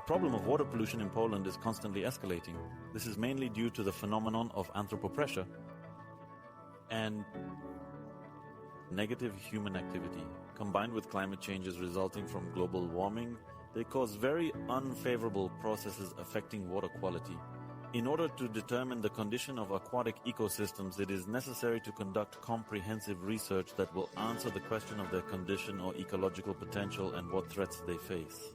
problem of water pollution in Poland is constantly escalating. This is mainly due to the phenomenon of anthropopressure and negative human activity. Combined with climate changes resulting from global warming, they cause very unfavorable processes affecting water quality. In order to determine the condition of aquatic ecosystems, it is necessary to conduct comprehensive research that will answer the question of their condition or ecological potential and what threats they face.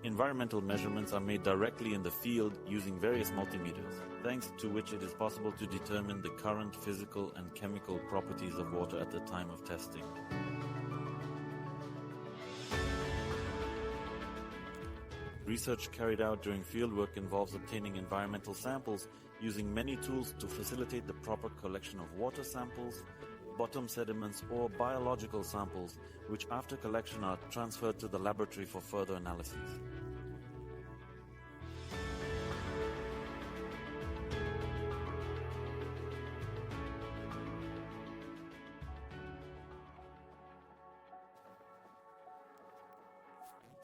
Environmental measurements are made directly in the field using various multimeters, thanks to which it is possible to determine the current physical and chemical properties of water at the time of testing. Research carried out during fieldwork involves obtaining environmental samples using many tools to facilitate the proper collection of water samples, bottom sediments or biological samples, which after collection are transferred to the laboratory for further analysis.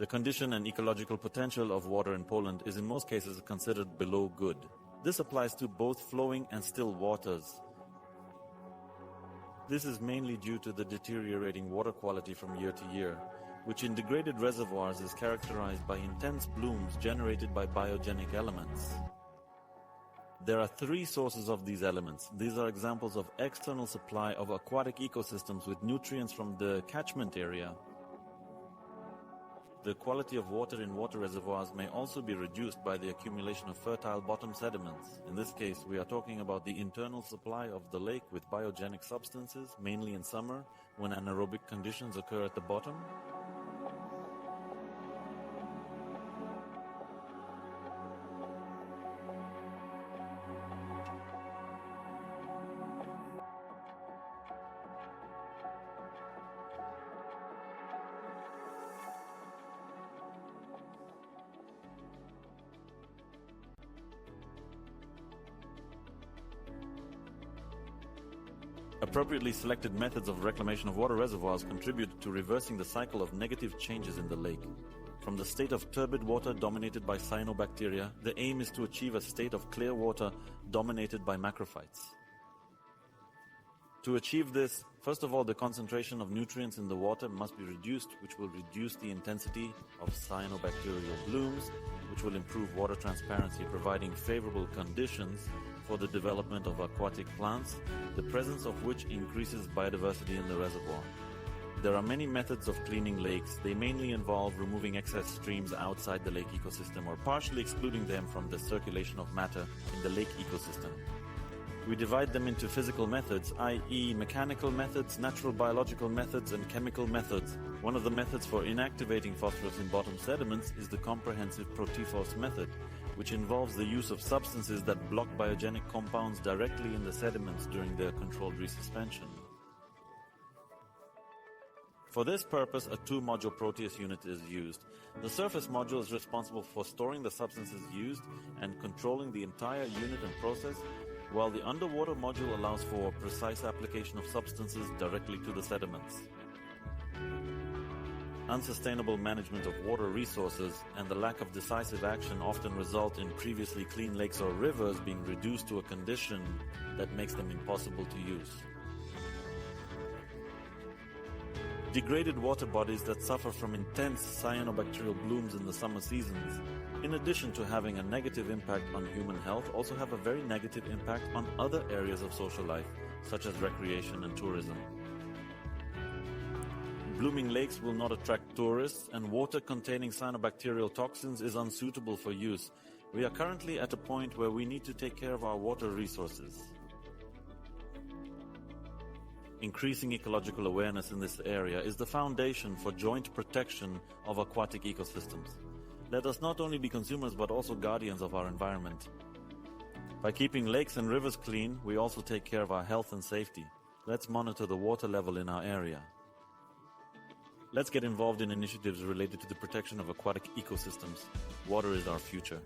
The condition and ecological potential of water in Poland is in most cases considered below good. This applies to both flowing and still waters. This is mainly due to the deteriorating water quality from year to year, which in degraded reservoirs is characterized by intense blooms generated by biogenic elements. There are three sources of these elements. These are examples of external supply of aquatic ecosystems with nutrients from the catchment area. The quality of water in water reservoirs may also be reduced by the accumulation of fertile bottom sediments. In this case, we are talking about the internal supply of the lake with biogenic substances, mainly in summer, when anaerobic conditions occur at the bottom. Appropriately selected methods of reclamation of water reservoirs contribute to reversing the cycle of negative changes in the lake. From the state of turbid water dominated by cyanobacteria, the aim is to achieve a state of clear water dominated by macrophytes. To achieve this, first of all, the concentration of nutrients in the water must be reduced, which will reduce the intensity of cyanobacterial blooms, which will improve water transparency, providing favorable conditions for the development of aquatic plants, the presence of which increases biodiversity in the reservoir. There are many methods of cleaning lakes. They mainly involve removing excess streams outside the lake ecosystem or partially excluding them from the circulation of matter in the lake ecosystem. We divide them into physical methods, i.e. mechanical methods, natural biological methods, and chemical methods. One of the methods for inactivating phosphorus in bottom sediments is the comprehensive protiphos method, which involves the use of substances that block biogenic compounds directly in the sediments during their controlled resuspension. For this purpose, a two-module Proteus unit is used. The surface module is responsible for storing the substances used and controlling the entire unit and process, while the underwater module allows for precise application of substances directly to the sediments. Unsustainable management of water resources and the lack of decisive action often result in previously clean lakes or rivers being reduced to a condition that makes them impossible to use. Degraded water bodies that suffer from intense cyanobacterial blooms in the summer seasons, in addition to having a negative impact on human health, also have a very negative impact on other areas of social life, such as recreation and tourism. Blooming lakes will not attract tourists, and water containing cyanobacterial toxins is unsuitable for use. We are currently at a point where we need to take care of our water resources. Increasing ecological awareness in this area is the foundation for joint protection of aquatic ecosystems. Let us not only be consumers but also guardians of our environment. By keeping lakes and rivers clean, we also take care of our health and safety. Let's monitor the water level in our area. Let's get involved in initiatives related to the protection of aquatic ecosystems. Water is our future.